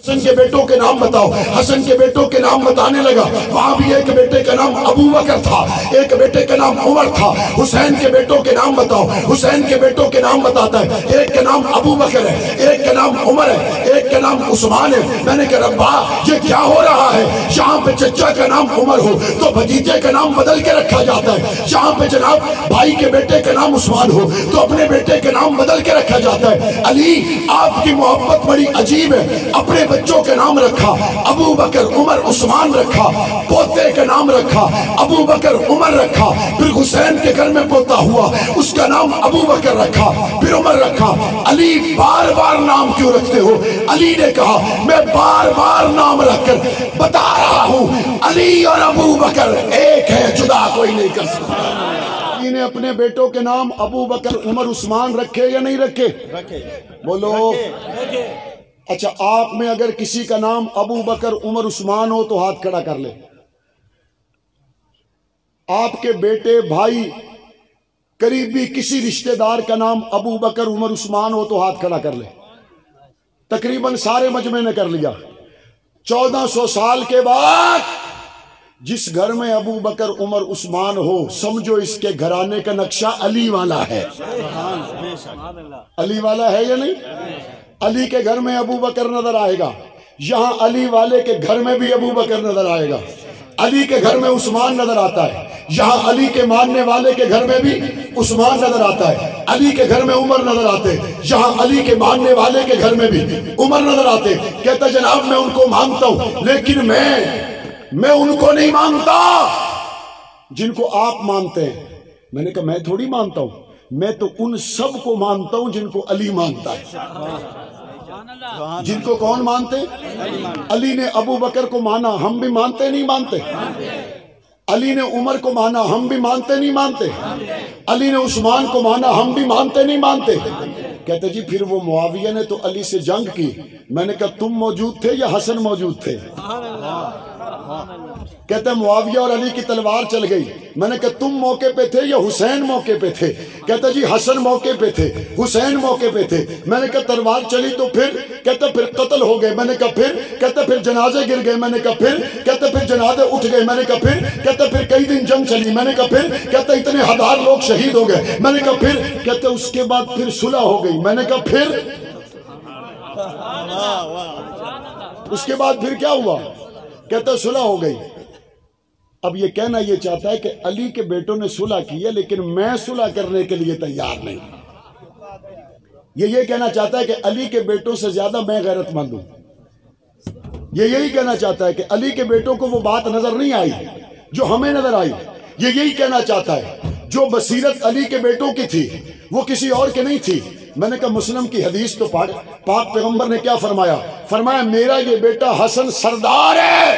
حسن کے بیٹوں کے نام بتاؤ۔ حسن کے بیٹوں کے نام بتانے لگا، وہاں بھی ایک بیٹے کا نام ابو بکر تھا، ایک بیٹے کا نام عمر تھا۔ حسین کے بیٹوں کے نام بتاؤ، حسین کے بیٹوں کے نام بتاتا ہے، ایک کا نام ابو بکر ہے، ایک کا نام عمر ہے، ایک کا نام عثمان ہے۔ میں نے کہا ربا یہ کیا ہو رہا ہے؟ جہاں پہ چچا کا نام عمر ہو تو بھتیجے کا نام بدل کے رکھا جاتا ہے، جہاں پہ جناب بھائی کے بیٹے کا نام عثمان ہو تو اپنے بیٹے کے نام بدل کے رکھا جاتا ہے۔ علی آپ کی محبت بڑی عجیب ہے، اپنے بچوں کے نام رکھا، ابو بکر عمر عثمان رکھا، پوتے کا نام رکھا ابو بکر عمر رکھا، پھر حسین کے گھر میں پوتا ہوا اس کا نام ابو بکر رکھا، پھر عمر رکھا۔ علی بار بار نام کیوں رکھتے ہو؟ علی نے کہا میں بار بار نام رکھ کر بتا رہا ہوں علی اور ابو بکر ایک ہے، جدا کوئی نہیں کر سکتا۔ علی نے اپنے بیٹوں کے نام ابو بکر عمر عثمان رکھے یا نہیں رکھے؟ بولو۔ اچھا آپ میں اگر کسی کا نام ابو بکر عمر عثمان ہو تو ہاتھ کھڑا کر لے۔ آپ کے بیٹے بھائی قریبی کسی رشتہ دار کا نام ابو بکر عمر عثمان ہو تو ہاتھ کھڑا کر لے۔ تقریباً سارے مجمع نے کر لیا۔ 1400 سال کے بعد جس گھر میں ابو بکر عمر عثمان ہو سمجھو اس کے گھرانے کا نقشہ علی والا ہے۔ علی والا ہے یا نہیں؟ علی کے گھر میں ابو بکر نظر آئے گا، یہاں علی والے کے گھر میں بھی ابو بکر نظر آئے گا۔ علی کے گھر میں عثمان نظر آتا ہے، یہاں علی کے ماننے والے کے گھر میں بھی عثمان نظر آتا ہے۔ علی کے گھر میں عمر نظر آتے، یہاں علی کے ماننے والے کے گھر میں بھی عمر نظر آتے۔ کہتا جناب میں ان کو مانتا ہوں لیکن میں ان کو نہیں مانتا جن کو آپ مانتے ہیں۔ میں نے کہا میں تھوڑی مانتا ہوں، میں تو ان سب کو مانتا ہوں جن کو علی مانتا ہے۔ جن کو کون مانتے؟ علی نے ابو بکر کو مانا، ہم بھی مانتے نہیں مانتے؟ علی نے عمر کو مانا، ہم بھی مانتے نہیں مانتے؟ علی نے عثمان کو مانا، ہم بھی مانتے نہیں مانتے؟ کہتے جی پھر وہ معاویہ نے تو علی سے جنگ کی۔ میں نے کہا تم موجود تھے یا حسن موجود تھے؟ کہتے معاویہ اور علی کی تلوار چل گئی۔ میں نے کہا تم موقع پہ تھے یا حسین موقع پہ تھے؟ کہتا جی حسن موقع پہ تھے، حسین موقع پہ تھے۔ میں نے کہا تلوار چلی تو پھر؟ کہتا پھر قتل ہو گئے۔ میں نے کہا پھر؟ کہتا پھر جنازے گر گئے۔ میں نے کہا پھر؟ کہتا پھر جنازے اٹھ گئے۔ میں نے کہا پھر؟ کہتا پھر کئی دن جنگ چلی۔ میں نے کہا پھر؟ کہتا اتنے ہزار لوگ شہید ہو گئے۔ میں نے کہا پھر؟ کہتا اس کے بعد پھر صلح ہو گئی۔ میں نے کہا پھر؟ اس کے بعد پھر کیا ہوا؟ کہتا صلح ہو گئی۔ اب یہ کہنا یہ چاہتا ہے کہ علی کے بیٹوں نے صلح کی ہے لیکن میں صلح کرنے کے لیے تیار نہیں۔ یہ کہنا چاہتا ہے کہ علی کے بیٹوں سے زیادہ میں غیرت مند ہوں۔ یہی کہنا چاہتا ہے کہ علی کے بیٹوں کو وہ بات نظر نہیں آئی جو ہمیں نظر آئی۔ یہی کہنا چاہتا ہے جو بصیرت علی کے بیٹوں کی تھی وہ کسی اور کے نہیں تھی۔ میں نے کہا مسلم کی حدیث تو پاک پیغمبر نے کیا فرمایا؟ فرمایا میرا یہ بیٹا حسن سردار ہے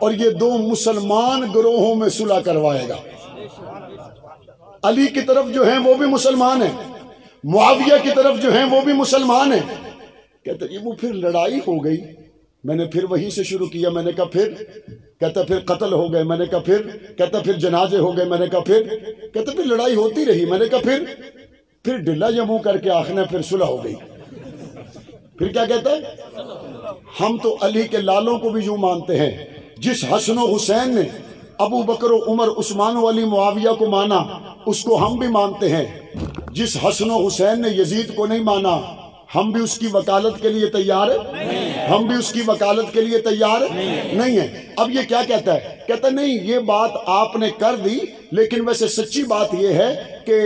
اور یہ دو مسلمان گروہوں میں صلح کروائے گا۔ علی کی طرف جو ہیں وہ بھی مسلمان ہیں، معاویہ کی طرف جو ہیں وہ بھی مسلمان ہیں۔ کہتا یہ وہ پھر لڑائی ہو گئی۔ میں نے پھر وہیں سے شروع کیا۔ میں نے کہا پھر؟ کہتا پھر قتل ہو گئے۔ میں نے کہا پھر؟ کہتا پھر جنازے ہو گئے۔ میں نے کہا پھر؟ کہتا پھر لڑائی ہوتی رہی۔ میں نے کہا پھر ڈلا جموں کر کے آخر نے پھر صلح ہو گئی۔ پھر کیا کہتا ہے؟ ہم تو علی کے لالوں کو بھی یوں مانتے ہیں، جس حسن و حسین نے ابو بکر و عمر عثمان و علی معاویہ کو مانا اس کو ہم بھی مانتے ہیں۔ جس حسن و حسین نے یزید کو نہیں مانا ہم بھی اس کی وکالت کے لیے تیار ہیں، ہم بھی اس کی وکالت کے لیے تیار نہیں ہیں۔ اب یہ کیا کہتا ہے؟ کہتا نہیں یہ بات آپ نے کر دی لیکن ویسے سچی بات یہ ہے کہ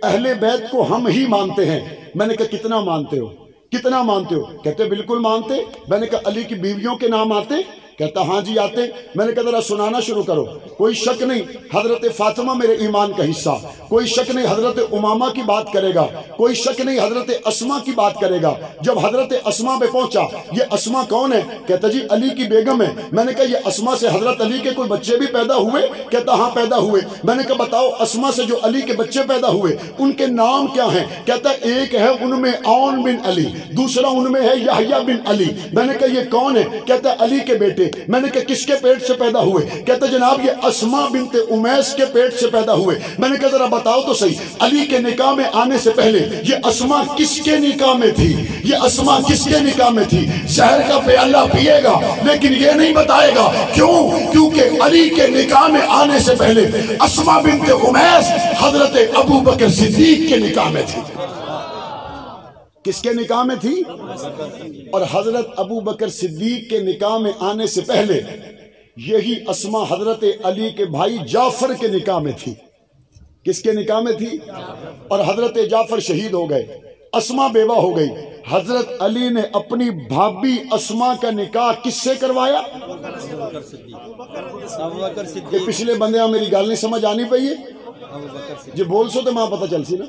اہل بیت کو ہم ہی مانتے ہیں۔ میں نے کہا کتنا مانتے ہو؟ کتنا مانتے ہو؟ کہتے بالکل مانتے۔ میں نے کہا علی کی بیویوں کے نام آتے؟ کہتا ہاں جی آتے۔ میں نے کہا ذرا سنانا شروع کرو۔ کوئی شک نہیں حضرت فاطمہ میرے ایمان کا حصہ، کوئی شک نہیں حضرت امامہ کی بات کرے گا، کوئی شک نہیں حضرت اسما کی بات کرے گا۔ جب حضرت اسما پہ پہنچا یہ اسما کون ہے؟ کہتا جی علی کی بیگم ہے۔ میں نے کہا یہ اسما سے حضرت علی کے کوئی بچے بھی پیدا ہوئے؟ کہتا ہاں پیدا ہوئے۔ میں نے کہا بتاؤ اسما سے جو علی کے بچے پیدا ہوئے ان کے نام کیا ہیں؟ کہتا ایک ہے ان میں عون بن علی، دوسرا ان میں ہے یحییٰ بن علی۔ میں نے کہا یہ کون ہے؟ کہتا علی کے بیٹے۔ میں نے کہا کس کے پیٹ سے پیدا ہوئے؟ کہتا جناب یہ اسما بنت امیس کے پیٹ سے پیدا ہوئے۔ میں نے کہا ذرا بتاؤ تو صحیح، علی کے نکاح میں آنے سے پہلے یہ اسما کس کے نکاح میں تھی؟ یہ اسما کس کے نکاح میں تھی؟ زہر کا پیالہ پیے گا لیکن یہ نہیں بتائے گا، کیوں؟ کیونکہ علی کے نکاح میں آنے سے پہلے اسما بنت امیس حضرت ابو بکر صدیق کے نکاح میں تھی۔ کس کے نکاح میں تھی؟ اور حضرت ابو بکر صدیق کے نکاح میں آنے سے پہلے یہی اسما حضرت علی کے بھائی جعفر کے نکاح میں تھی۔ کس کے نکاح میں تھی؟ اور حضرت جعفر شہید ہو گئے، اسما بیوہ ہو گئی۔ حضرت علی نے اپنی بھابی اسما کا نکاح کس سے کروایا؟ یہ پچھلے بندیاں میری گل نہیں سمجھ آنی پئی ہے جی، بول سو تو ماں پتہ چل سی نا۔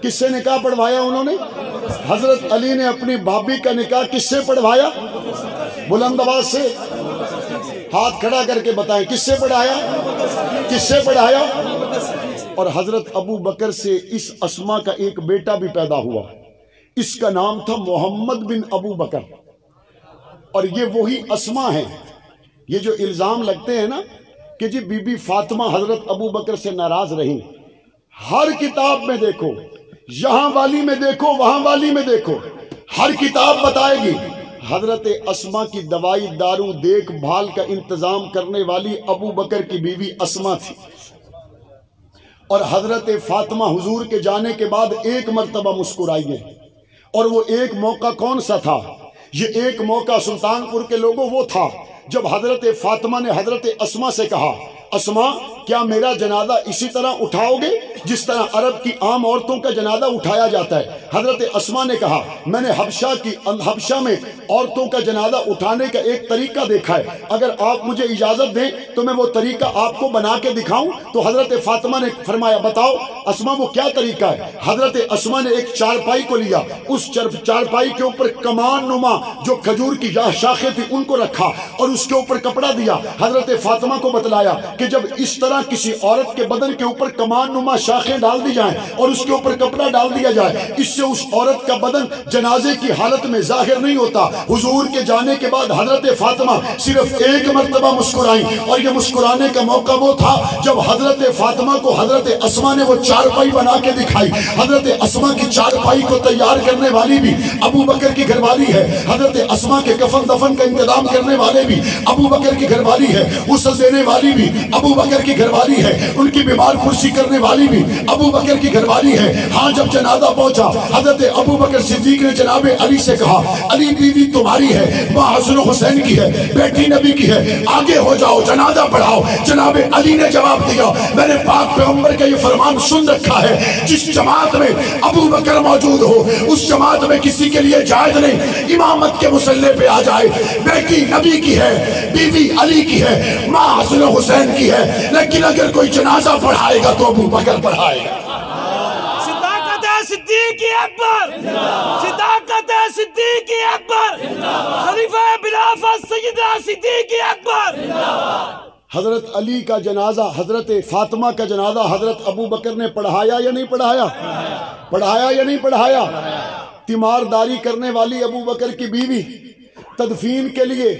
کس سے نکاح پڑھوایا انہوں نے؟ حضرت علی نے اپنی بھابی کا نکاح کس سے پڑھوایا؟ بلند آواز سے ہاتھ کھڑا کر کے بتائیں، کس سے پڑھایا؟ کس سے پڑھایا؟ اور حضرت ابو بکر سے اس اسما کا ایک بیٹا بھی پیدا ہوا، اس کا نام تھا محمد بن ابو بکر۔ اور یہ وہی اسما ہے، یہ جو الزام لگتے ہیں نا کہ جی بی بی فاطمہ حضرت ابو بکر سے ناراض رہیں، ہر کتاب میں دیکھو، یہاں والی میں دیکھو، وہاں والی میں دیکھو، ہر کتاب بتائے گی حضرت اسما کی دوائی دارو دیکھ بھال کا انتظام کرنے والی ابو بکر کی بیوی اسما تھی۔ اور حضرت فاطمہ حضور کے جانے کے بعد ایک مرتبہ مسکرائی ہے، اور وہ ایک موقع کون سا تھا؟ یہ ایک موقع سلطان پور کے لوگوں وہ تھا جب حضرت فاطمہ نے حضرت اسما سے کہا، اسما کیا میرا جنازہ اسی طرح اٹھاؤ گے جس طرح عرب کی عام عورتوں کا جنازہ اٹھایا جاتا ہے؟ حضرت اسما نے کہا میں نے حبشہ میں عورتوں کا جنازہ اٹھانے کا ایک طریقہ دیکھا ہے، اگر آپ مجھے اجازت دیں تو میں وہ طریقہ آپ کو بنا کے دکھاؤں؟ تو حضرت فاطمہ نے فرمایا بتاؤ اسما وہ کیا طریقہ ہے؟ حضرت اسما نے ایک چارپائی کو لیا، اس چارپائی کے اوپر کمان نما جو کھجور کی شاخیں تھی ان کو رکھا اور اس کے اوپر کپڑا دیا۔ حضرت فاطمہ کو بتلایا کہ جب اس طرح کسی عورت کے بدن کے اوپر کمان نما شاخیں ڈال دی جائیں اور اس کے اوپر کپڑا ڈال دیا جائے، اس سے اس عورت کا بدن جنازے کی حالت میں ظاہر نہیں ہوتا۔ حضور کے جانے کے بعد حضرت فاطمہ صرف ایک مرتبہ مسکرائیں، اور یہ مسکرانے کا موقع وہ تھا جب حضرت فاطمہ کو حضرت اسما نے وہ چارپائی بنا کے دکھائی۔ حضرت اسما کی چارپائی کو تیار کرنے والی بھی ابو بکر کی گھر والی ہے، حضرت اسما کے کفن دفن کا انتظام کرنے والے بھی ابو بکر کی گھر والی ہے، غسل دینے والی بھی ابو بکر کی گھر والی ہے، ان کی بیمار پرسی کرنے والی بھی ابو بکر کی گھر والی ہے۔ ہاں جب جنازہ پہنچا حضرت ابو بکر صدیق نے جناب علی سے کہا علی بیوی تمہاری ہے، ماں حسن و حسین کی ہے، بیٹی نبی کی ہے، آگے ہو جاؤ جنازہ پڑھاؤ۔ جناب علی نے جواب دیا میں نے پاک پیغمبر کا یہ فرمان سن رکھا ہے، جس جماعت میں ابو بکر موجود ہو اس جماعت میں کسی کے لیے جائز نہیں امامت کے مصلی پہ آ جائے۔ بیٹی نبی کی ہے، بیوی علی کی ہے، ماں حسن و حسین کی ہے، لیکن اگر کوئی جنازہ پڑھائے گا تو ابو بکر پڑھائے گا۔ صداقت صدیق اکبر، صداقت صدیق اکبر، خلیفہ خلافت سیدنا صدیق اکبر۔ حضرت علی کا جنازہ، حضرت فاطمہ کا جنازہ حضرت ابو بکر نے پڑھایا یا نہیں پڑھایا؟ پڑھایا یا نہیں پڑھایا؟ تیمارداری کرنے والی ابو بکر کی بیوی، تدفین کے لیے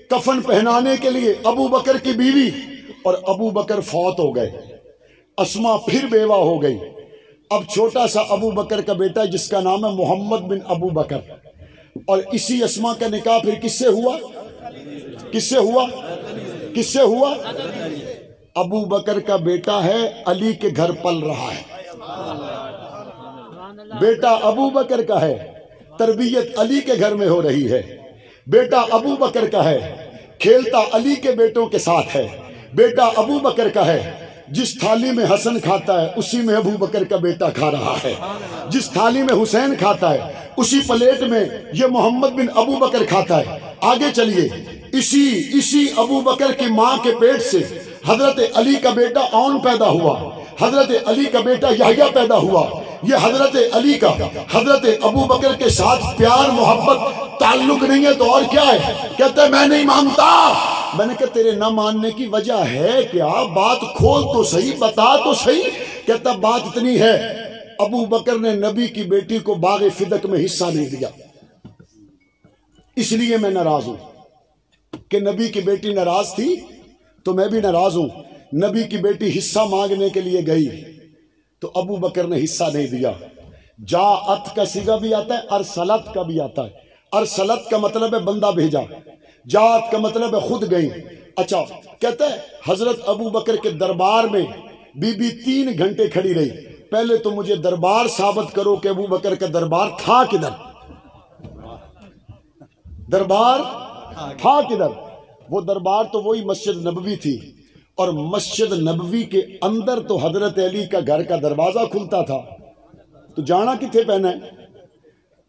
کفن پہنانے کے لیے ابو بکر کی بیوی، اور ابو بکر فوت ہو گئے، اسما پھر بیوہ ہو گئی۔ اب چھوٹا سا ابو بکر کا بیٹا جس کا نام ہے محمد بن ابو بکر، اور اسی اسما کا نکاح پھر کس سے ہوا؟ کس سے ہوا؟ کس سے ہوا؟ ابو بکر کا بیٹا ہے، علی کے گھر پل رہا ہے، بیٹا ابو بکر کا ہے، تربیت علی کے گھر میں ہو رہی ہے، بیٹا ابو بکر کا ہے، کھیلتا علی کے بیٹوں کے ساتھ ہے، بیٹا ابو بکر کا ہے، جس تھالی میں حسن کھاتا ہے اسی میں ابو بکر کا بیٹا کھا رہا ہے، جس تھالی میں حسین کھاتا ہے اسی پلیٹ میں یہ محمد بن ابو بکر کھاتا ہے۔ آگے چلیے، اسی ابو بکر کی ماں کے پیٹ سے حضرت علی کا بیٹا اون پیدا ہوا، حضرت علی کا بیٹا یحییٰ پیدا ہوا۔ یہ حضرت علی کا حضرت ابو بکر کے ساتھ پیار محبت تعلق نہیں ہے تو اور کیا ہے؟ کہتا ہے میں نہیں مانتا۔ میں نے کہا تیرے نہ ماننے کی وجہ ہے کیا؟ بات کھول تو صحیح، بتا تو صحیح۔ کہتا بات اتنی ہے، ابو بکر نے نبی کی بیٹی کو باغ فدق میں حصہ نہیں دیا، اس لیے میں ناراض ہوں۔ کہ نبی کی بیٹی ناراض تھی تو میں بھی ناراض ہوں. نبی کی بیٹی حصہ مانگنے کے لیے گئی تو ابو بکر نے حصہ نہیں دیا. جاءت کا صیغہ بھی آتا ہے، ارسلت کا بھی آتا ہے. ارسلت کا مطلب ہے بندہ بھیجا، جاءت کا مطلب ہے خود گئی. اچھا کہتا ہے حضرت ابو بکر کے دربار میں بی بی 3 گھنٹے کھڑی رہی. پہلے تو مجھے دربار ثابت کرو کہ ابو بکر کا دربار تھا کدھر، دربار تھا کدھر. وہ دربار تو وہی مسجد نبوی تھی، اور مسجد نبوی کے اندر تو حضرت علی کا گھر کا دروازہ کھلتا تھا. تو جانا کتنے پینا ہے؟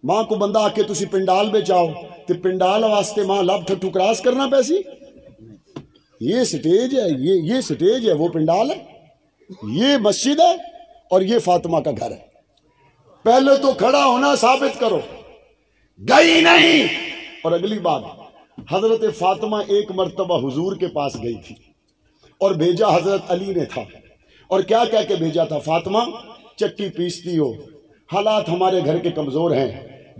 ماں کو بندہ آ کے تسی پنڈال میں جاؤ تو پنڈال واسطے ماں لب ٹھٹو کراس کرنا پیسی. یہ سٹیج ہے، یہ سٹیج ہے، وہ پنڈال ہے، یہ مسجد ہے اور یہ فاطمہ کا گھر ہے. پہلے تو کھڑا ہونا ثابت کرو. گئی نہیں. اور اگلی بات، حضرت فاطمہ ایک مرتبہ حضور کے پاس گئی تھی اور بھیجا حضرت علی نے تھا. اور کیا کہہ کے بھیجا تھا؟ فاطمہ چکی پیستی ہو، حالات ہمارے گھر کے کمزور ہیں،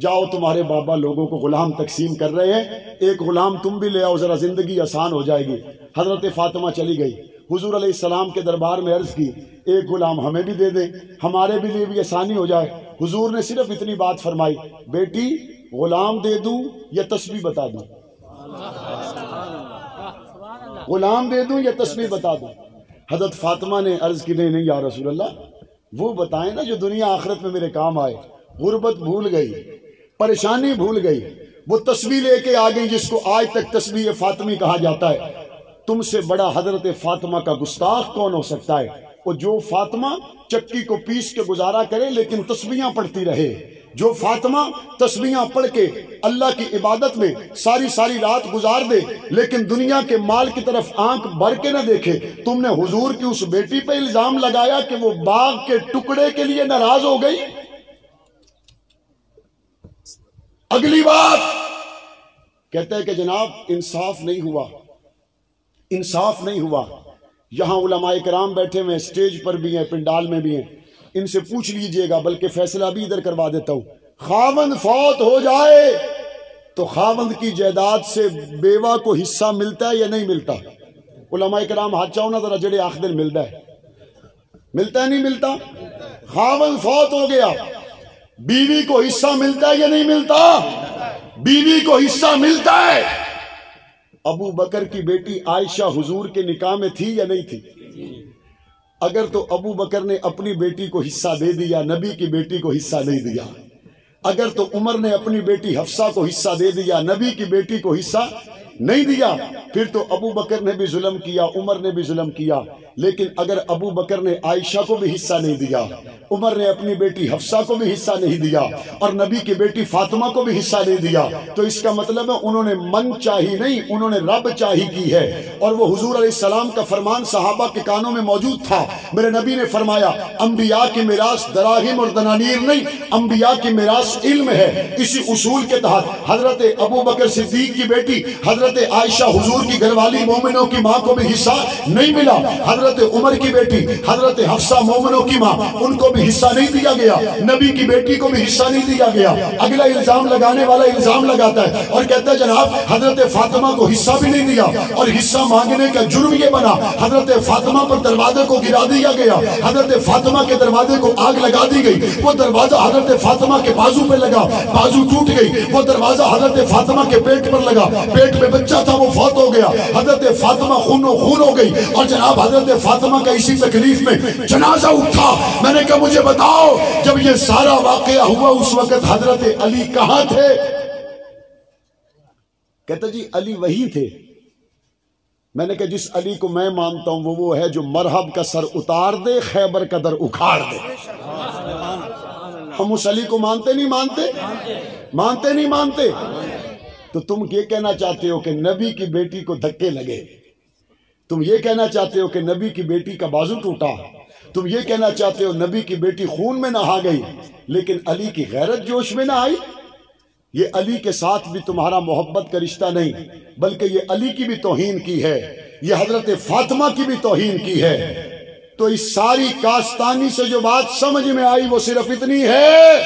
جاؤ تمہارے بابا لوگوں کو غلام تقسیم کر رہے ہیں، ایک غلام تم بھی لے آؤ، ذرا زندگی آسان ہو جائے گی. حضرت فاطمہ چلی گئی، حضور علیہ السلام کے دربار میں عرض کی ایک غلام ہمیں بھی دے دیں، ہمارے بھی لیے بھی آسانی ہو جائے. حضور نے صرف اتنی بات فرمائی، بیٹی غلام دے دوں یا تسبیح بتا دوں؟ غلام دے دوں یا تسبیح بتا دوں؟ حضرت فاطمہ نے عرض کی نہیں یا رسول اللہ، وہ بتائیں نا جو دنیا آخرت میں میرے کام آئے. غربت بھول گئی، پریشانی بھول گئی، وہ تسبیح لے کے آ گئی جس کو آج تک تسبیح فاطمی کہا جاتا ہے. تم سے بڑا حضرت فاطمہ کا گستاخ کون ہو سکتا ہے؟ اور جو فاطمہ چکی کو پیس کے گزارا کرے لیکن تسبیحاں پڑھتی رہے، جو فاطمہ تسبیحاں پڑھ کے اللہ کی عبادت میں ساری ساری رات گزار دے لیکن دنیا کے مال کی طرف آنکھ بھر کے نہ دیکھے. تم نے حضور کی اس بیٹی پہ الزام لگایا کہ وہ باغ کے ٹکڑے کے لیے ناراض ہو گئی. اگلی بات کہتا ہے کہ جناب انصاف نہیں ہوا، انصاف نہیں ہوا. یہاں علماء کرام بیٹھے ہوئے، سٹیج پر بھی ہیں، پنڈال میں بھی ہیں، ان سے پوچھ لیجئے گا، بلکہ فیصلہ بھی ادھر کروا دیتا ہوں. خاوند فوت ہو جائے تو خاوند کی جائیداد سے بیوہ کو حصہ ملتا ہے یا نہیں ملتا؟ علماء کرام ہاتھ چاہو نا ذرا، جڑے آخ دن ملتا ہے، ملتا ہے نہیں ملتا؟ خاوند فوت ہو گیا، بیوی کو حصہ ملتا ہے یا نہیں ملتا؟ بیوی کو حصہ ملتا ہے. ابو بکر کی بیٹی عائشہ حضور کے نکاح میں تھی یا نہیں تھی؟ اگر تو ابو بکر نے اپنی بیٹی کو حصہ دے دیا، نبی کی بیٹی کو حصہ نہیں دیا. اگر تو عمر نے اپنی بیٹی حفصہ کو حصہ دے دیا، نبی کی بیٹی کو حصہ نہیں دیا، پھر تو ابو بکر نے بھی ظلم کیا، عمر نے بھی ظلم کیا. لیکن اگر ابو بکر نے عائشہ کو بھی حصہ نہیں دیا، عمر نے اپنی بیٹی حفصہ کو بھی حصہ نہیں دیا، اور نبی کی بیٹی فاطمہ کو بھی حصہ نہیں دیا، تو اس کا مطلب ہے انہوں نے من چاہی نہیں، انہوں نے رب چاہی کی ہے. اور وہ حضور علیہ السلام کا فرمان صحابہ کے کانوں میں موجود تھا. میرے نبی نے فرمایا انبیاء کی میراث دراہم اور دنانیر نہیں، انبیاء کی میراث علم ہے. اسی اصول کے تحت حضرت ابو بکر صدیق کی بیٹی حضرت عائشہ حضور کی گھر والی مومنوں کی ماں کو بھی حصہ نہیں ملا. حضرت عمر کی بیٹی حضرت حفصہ مومنوں کی ماں، ان کو بھی حصہ نہیں دیا گیا. نبی کی بیٹی کو بھی حصہ نہیں دیا گیا. اگلا الزام لگانے والا الزام لگاتا ہے اور کہتا ہے جناب حضرت فاطمہ کو حصہ بھی نہیں دیا، اور حصہ مانگنے کا جرم یہ بنا حضرت فاطمہ پر دروازے کو گرا دیا گیا، حضرت فاطمہ کے دروازے کو آگ لگا دی گئی. وہ دروازہ حضرت فاطمہ کے بازو پہ لگا، بازو ٹوٹ گئی. وہ دروازہ حضرت فاطمہ کے پیٹ پر لگا، پیٹ میں بچہ تھا وہ فوت ہو گیا. حضرت فاطمہ خون و خون ہو گئی. اور جناب حضرت فاطمہ کا اسی تکلیف میں جنازہ اٹھا. میں نے کہا مجھے بتاؤ جب یہ سارا واقعہ ہوا اس وقت حضرت علی کہاں تھے؟ کہتا جی علی وہی تھے. میں نے کہا جس علی کو میں مانتا ہوں وہ ہے جو مرحب کا سر اتار دے، خیبر کا در اکھاڑ دے. ہم اس علی کو مانتے نہیں مانتے؟ مانتے نہیں مانتے؟ تو تم یہ کہنا چاہتے ہو کہ نبی کی بیٹی کو دھکے لگے، تم یہ کہنا چاہتے ہو کہ نبی کی بیٹی کا بازو ٹوٹا، تم یہ کہنا چاہتے ہو نبی کی بیٹی خون میں نہا گئی، لیکن علی کی غیرت جوش میں نہ آئی. یہ علی کے ساتھ بھی تمہارا محبت کا رشتہ نہیں، بلکہ یہ علی کی بھی توہین کی ہے، یہ حضرت فاطمہ کی بھی توہین کی ہے. تو اس ساری کاستانی سے جو بات سمجھ میں آئی وہ صرف اتنی ہے،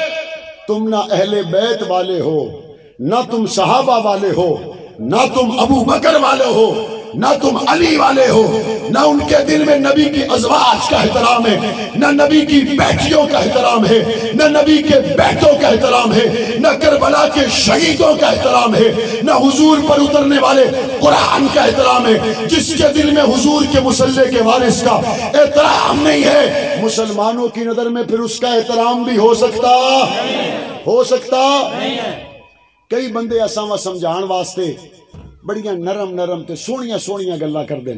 تم نہ اہل بیت والے ہو، نہ تم صحابہ والے ہو، نہ تم ابو بکر والے ہو نہ تم علی والے ہو، نہ ان کے دل میں نبی کی ازواج کا احترام ہے، نہ نبی کی بیٹیوں کا احترام ہے، نہ نبی کے بیٹوں کا احترام ہے، نہ کربلا کے شہیدوں کا احترام ہے، نہ حضور پر اترنے والے قرآن کا احترام ہے۔ جس کے دل میں حضور کے مصلی کے وارث کا احترام نہیں ہے، مسلمانوں کی نظر میں پھر اس کا احترام بھی ہو سکتا کئی بندے اساں سمجھان واسطے بڑیاں نرم نرم تے سونیاں گلاں کر دیں،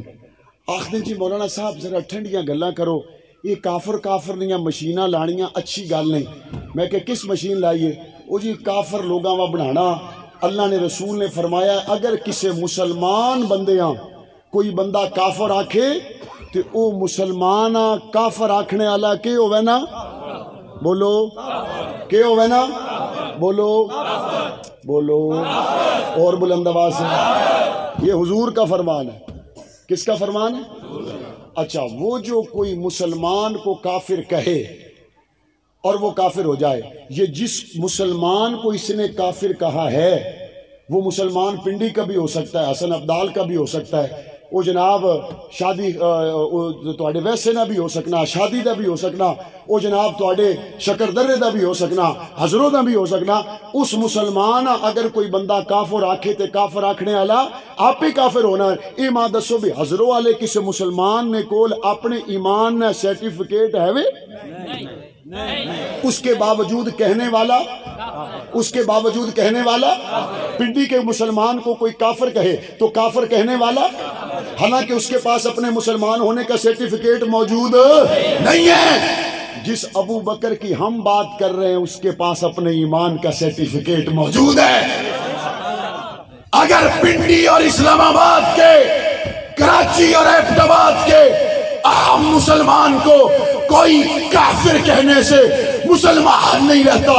آخدیں جی مولانا صاحب ذرا ٹھنڈیاں گلاں کرو، یہ کافر نہیں مشیناں لانیاں اچھی گل نہیں۔ میں کہ کس مشین لائیے؟ وہ جی کافر لوگاں وا بنانا، اللہ نے رسول نے فرمایا اگر کسی مسلمان بندیاں کوئی بندہ کافر آکھے تو او مسلمان کافر آکھنے والا کہ ہوئے نا بولو کہ ہوئے نا بولو اور بلند آواز سے، یہ حضور کا فرمان ہے۔ کس کا فرمان ہے؟ اچھا، وہ جو کوئی مسلمان کو کافر کہے اور وہ کافر ہو جائے، یہ جس مسلمان کو اس نے کافر کہا ہے وہ مسلمان پنڈی کا بھی ہو سکتا ہے، حسن عبدال کا بھی ہو سکتا ہے، وہ جناب شادی تواڈے ویسے نہ بھی ہو سکنا، شادی دا بھی ہو سکنا، وہ جناب تواڈے شکر درے دا بھی ہو سکنا، حضروں دا بھی ہو سکنا۔ اس مسلمان اگر کوئی بندہ کافر آکھے تے کافر آکھنے والا آپ ہی کافر ہونا ہے۔ اے ماں دسو بھی حضروں والے کسی مسلمان نے کول اپنے ایمان نے سرٹیفکیٹ ہے وے؟ اس کے باوجود کہنے والا پنڈی کے مسلمان کو کوئی کافر کہے تو کافر کہنے والا، حالانکہ اس کے پاس اپنے مسلمان ہونے کا سرٹیفکیٹ موجود نہیں ہے۔ جس ابو بکر کی ہم بات کر رہے ہیں اس کے پاس اپنے ایمان کا سرٹیفکیٹ موجود ہے۔ اگر پنڈی اور اسلام آباد کے، کراچی اور ایبٹ آباد کے عام مسلمان کو کوئی کافر کہنے سے مسلمان نہیں رہتا،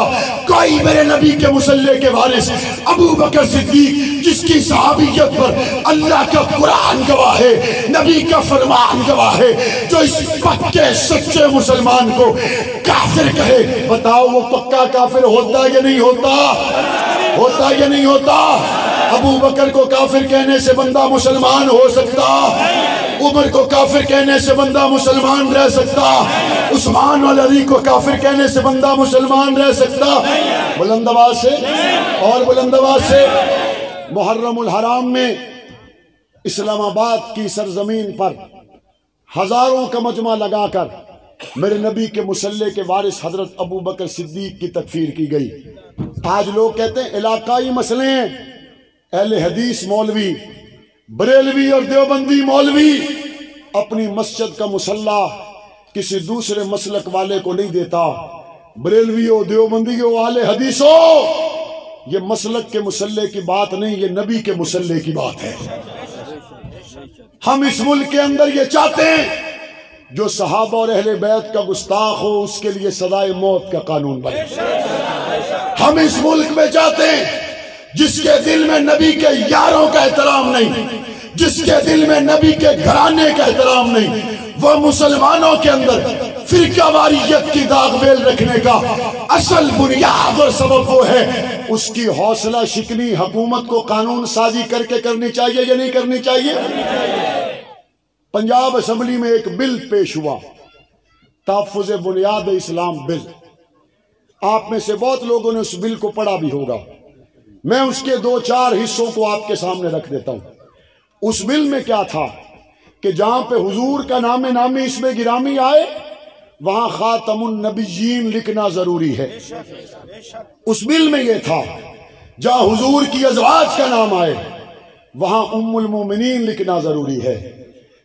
کوئی میرے نبی کے مصلی کے وارث ابو بکر صدیق جس کی صحابیت پر اللہ کا قرآن گواہ ہے، نبی کا فرمان گواہ ہے، جو اس پکے سچے مسلمان کو کافر کہے، بتاؤ وہ پکا کافر ہوتا یا نہیں ہوتا؟ ابو بکر کو کافر کہنے سے بندہ مسلمان ہو سکتا، عمر کو کافر کہنے سے بندہ مسلمان رہ سکتا، عثمان اور علی کو کافر کہنے سے بندہ مسلمان رہ سکتا۔ بلند آواز سے محرم الحرام میں اسلام آباد کی سرزمین پر ہزاروں کا مجمع لگا کر میرے نبی کے مصلی کے وارث حضرت ابو بکر صدیق کی تکفیر کی گئی۔ آج لوگ کہتے ہیں علاقائی مسئلے ہیں، اہل حدیث مولوی، بریلوی اور دیوبندی مولوی اپنی مسجد کا مصلی کسی دوسرے مسلک والے کو نہیں دیتا۔ بریلوی ہو، دیوبندی ہو، اہل حدیث ہو، یہ مسلک کے مصلی کی بات نہیں، یہ نبی کے مصلی کی بات ہے۔ ہم اس ملک کے اندر یہ چاہتے ہیں جو صحابہ اور اہل بیت کا گستاخ ہو اس کے لیے سزائے موت کا قانون بنے۔ ہم اس ملک میں چاہتے ہیں جس کے دل میں نبی کے یاروں کا احترام نہیں، جس کے دل میں نبی کے گھرانے کا احترام نہیں، وہ مسلمانوں کے اندر فرقہ واریت کی داغ بیل رکھنے کا اصل بنیاد اور سبب وہ ہے، اس کی حوصلہ شکنی حکومت کو قانون سازی کر کے کرنی چاہیے یا نہیں کرنی چاہیے؟ پنجاب اسمبلی میں ایک بل پیش ہوا، تحفظ بنیاد اسلام بل۔ آپ میں سے بہت لوگوں نے اس بل کو پڑھا بھی ہوگا، میں اس کے 2-4 حصوں کو آپ کے سامنے رکھ دیتا ہوں۔ اس بل میں کیا تھا کہ جہاں پہ حضور کا نام نامی اس میں گرامی آئے وہاں خاتم النبیین لکھنا ضروری ہے۔ اس بل میں یہ تھا جہاں حضور کی ازواج کا نام آئے وہاں ام المومنین لکھنا ضروری ہے،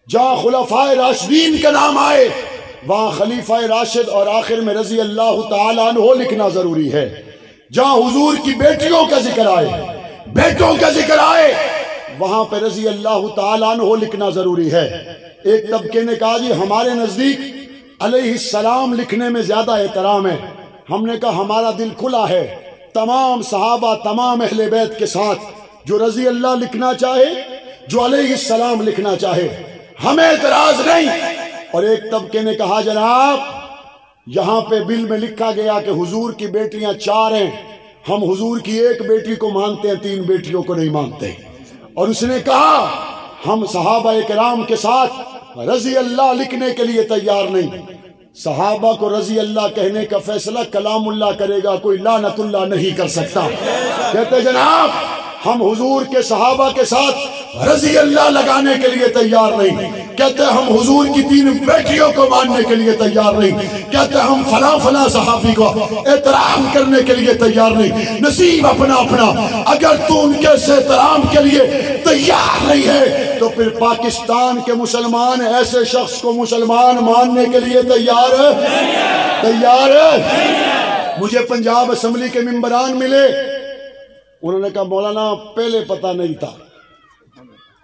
جہاں خلفائے راشدین کا نام آئے وہاں خلیفہ راشد اور آخر میں رضی اللہ تعالیٰ عنہ لکھنا ضروری ہے، جہاں حضور کی بیٹیوں کا ذکر آئے، بیٹوں کا ذکر آئے وہاں پہ رضی اللہ تعالیٰ عنہ لکھنا ضروری ہے۔ ایک طبقے نے کہا جی ہمارے نزدیک علیہ السلام لکھنے میں زیادہ احترام ہے۔ ہم نے کہا ہمارا دل کھلا ہے تمام صحابہ، تمام اہل بیت کے ساتھ، جو رضی اللہ لکھنا چاہے، جو علیہ السلام لکھنا چاہے، ہمیں اعتراض نہیں۔ اور ایک طبقے نے کہا جناب یہاں پہ بل میں لکھا گیا کہ حضور کی بیٹیاں 4 ہیں، ہم حضور کی ایک بیٹی کو مانتے ہیں، 3 بیٹیوں کو نہیں مانتے۔ اور اس نے کہا ہم صحابہ کرام کے ساتھ رضی اللہ لکھنے کے لیے تیار نہیں. صحابہ کو رضی اللہ کہنے کا فیصلہ کلام اللہ کرے گا، کوئی لعنت اللہ نہیں کر سکتا. کہتے جناب ہم حضور کے صحابہ کے ساتھ رضی اللہ لگانے کے لیے تیار نہیں. کہتے ہم حضور کی 3 بیٹیوں کو ماننے کے لیے تیار نہیں. کہتے ہم فلاں فلاں صحابی کو احترام کرنے کے لیے تیار نہیں. نصیب اپنا اپنا. اگر تو ان کے احترام کے لیے تیار نہیں ہے تو پھر پاکستان کے مسلمان ایسے شخص کو مسلمان ماننے کے لیے تیار ہے. مجھے پنجاب اسمبلی کے ممبران ملے، انہوں نے کہا مولانا پہلے پتہ نہیں تھا،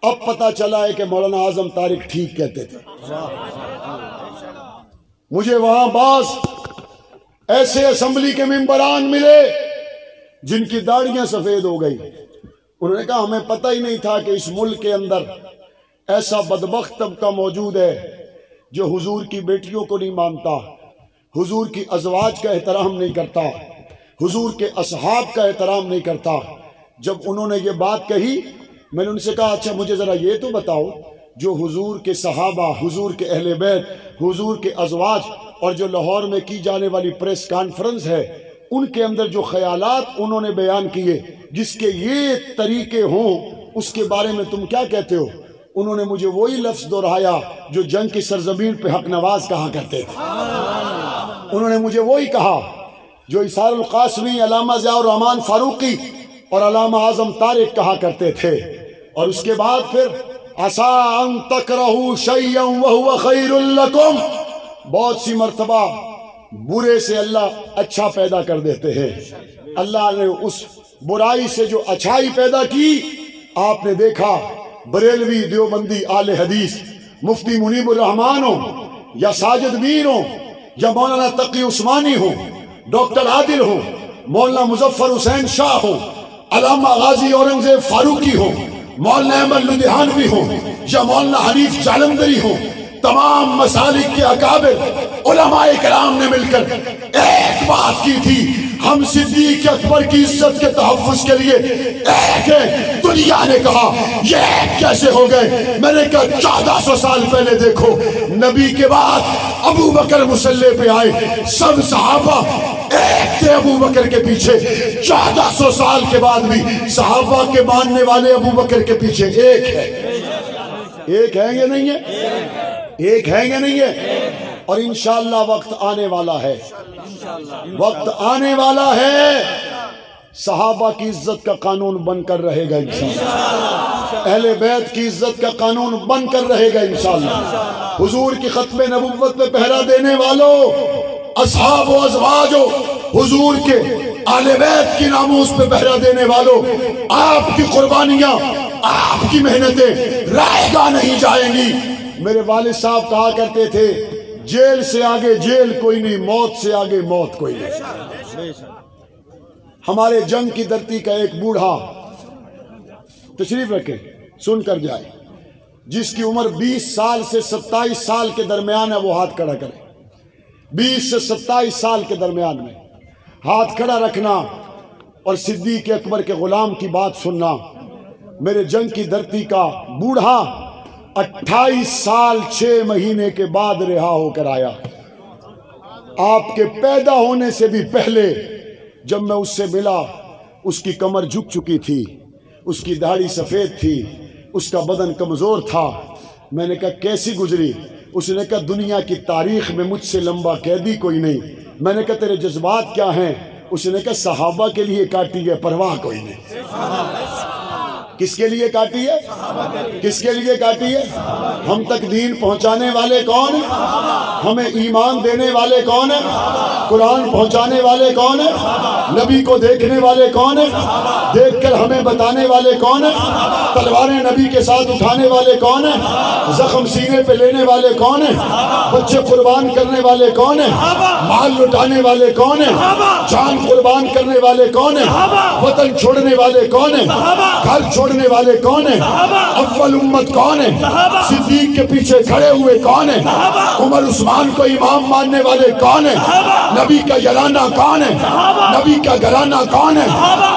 اب پتہ چلا ہے کہ مولانا اعظم طارق ٹھیک کہتے تھے. مجھے وہاں بعض ایسے اسمبلی کے ممبران ملے جن کی داڑیاں سفید ہو گئی. انہوں نے کہا ہمیں پتہ ہی نہیں تھا کہ اس ملک کے اندر ایسا بدبخت طبقہ موجود ہے جو حضور کی بیٹیوں کو نہیں مانتا، حضور کی ازواج کا احترام نہیں کرتا، حضور کے اصحاب کا احترام نہیں کرتا. جب انہوں نے یہ بات کہی میں نے ان سے کہا اچھا مجھے ذرا یہ تو بتاؤ، جو حضور کے صحابہ، حضور کے اہل بیت، حضور کے ازواج اور جو لاہور میں کی جانے والی پریس کانفرنس ہے ان کے اندر جو خیالات انہوں نے بیان کیے جس کے یہ طریقے ہوں اس کے بارے میں تم کیا کہتے ہو؟ انہوں نے مجھے وہی لفظ دہرایا جو جنگ کی سرزمین پہ حق نواز کہا کرتے تھے. انہوں نے مجھے وہی کہا جو اسحاق القاسمی، علامہ ضیاء الرحمن فاروقی اور علامہ اعظم طارق کہا کرتے تھے. اور اس کے بعد پھر عَسَىٰ أَن تَكْرَهُوا شَيْئًا وَهُوَ خَيْرٌ لَكُمْ، بہت سی مرتبہ برے سے اللہ اچھا پیدا کر دیتے ہیں. اللہ نے اس برائی سے جو اچھائی پیدا کی، آپ نے دیکھا بریلوی، دیوبندی، اہل حدیث، مفتی منیب الرحمان ہو یا ساجد میر ہو یا مولانا تقی عثمانی ہو، ڈاکٹر عادل ہو، مولانا مظفر حسین شاہ ہو، علامہ غازی اورنگزیب فاروقی ہو، مولانا احمد لدھیانوی ہو یا مولانا حنیف جالندری ہو، تمام مسالک کے اکابر علماء کرام نے مل کر ایک بات کی تھی، ہم صدیق اکبر کی عزت کے تحفظ کے لیے ایک ہے. دنیا نے کہا یہ ایک کیسے ہو گئے؟ میں نے کہا 1400 سال پہلے دیکھو، نبی کے بعد ابو بکر مسلح پہ آئے، سب صحابہ ایک تھے ابو بکر کے پیچھے. 1400 سال کے بعد بھی صحابہ کے ماننے والے ابو بکر کے پیچھے ایک ہے. ایک ہے یا نہیں ہے؟ ایک ہے یا نہیں ہے؟ اور انشاءاللہ وقت آنے والا ہے، وقت آنے والا ہے صحابہ کی عزت کا قانون بن کر رہے گا انشاءاللہ، اہل بیت کی عزت کا قانون بن کر رہے گا انشاءاللہ. حضور کی ختم نبوت پہ پہرا دینے والوں، اصحاب و ازواج و حضور کے اہل بیت کی ناموس پہ پہرا دینے والوں، آپ کی قربانیاں، آپ کی محنتیں رائے گاہ نہیں جائیں گی. میرے والد صاحب کہا کرتے تھے جیل سے آگے جیل کوئی نہیں، موت سے آگے موت کوئی نہیں. ہمارے جنگ کی دھرتی کا ایک بوڑھا تشریف رکھے سن کر جائے، جس کی عمر 20 سال سے 27 سال کے درمیان ہے، وہ ہاتھ کھڑا کرے. 20 سے 27 سال کے درمیان میں ہاتھ کھڑا رکھنا اور صدیق اکبر کے غلام کی بات سننا. میرے جنگ کی دھرتی کا بوڑھا 28 سال 6 مہینے کے بعد رہا ہو کر آیا. آپ کے پیدا ہونے سے بھی پہلے جب میں اس سے ملا، اس کی کمر جھک چکی تھی، اس کی داڑھی سفید تھی، اس کا بدن کمزور تھا. میں نے کہا کیسی گزری؟ اس نے کہا دنیا کی تاریخ میں مجھ سے لمبا قیدی کوئی نہیں. میں نے کہا تیرے جذبات کیا ہیں؟ اس نے کہا صحابہ کے لیے کاٹی ہے، پرواہ کوئی نہیں. کس کے لیے کاٹی ہے؟ کس کے لیے کاٹی ہے؟ ہم تک دین پہنچانے والے کون ہیں؟ ہمیں ایمان دینے والے کون ہیں؟ قرآن پہنچانے والے کون ہیں؟ نبی کو دیکھنے والے کون ہیں؟ دیکھ کر ہمیں بتانے والے کون ہیں؟ تلواریں نبی کے ساتھ اٹھانے والے کون ہیں؟ زخم سینے پہ لینے والے کون ہیں؟ بچے قربان کرنے والے کون ہیں؟ مال لٹانے والے کون ہیں؟ جان قربان کرنے والے کون ہیں؟ وطن چھوڑنے والے کون ہیں؟ گھر چھوڑنے چھوڑنے والے کون ہیں؟ اول امت کون ہیں؟ صدیق کے پیچھے کھڑے ہوئے کون ہیں؟ عمر عثمان کو امام ماننے والے کون ہیں؟ نبی کا گھرانہ کون ہے؟ نبی کا گھرانہ کون ہے؟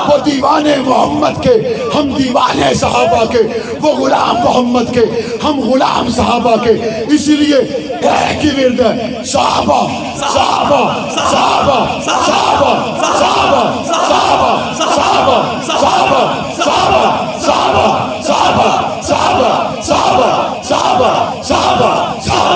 وہ دیوانے محمد کے، ہم دیوانے صحابہ کے، وہ غلام محمد کے، ہم غلام صحابہ کے. اسی لیے ایک ہی ورد ہے، صحابہ صحابہ صحابہ صحابہ صحابہ صحابہ صحابہ صحابہ صحابہ صحابہ صحابہ صحابہ صحابہ صحابہ صحابہ صحابہ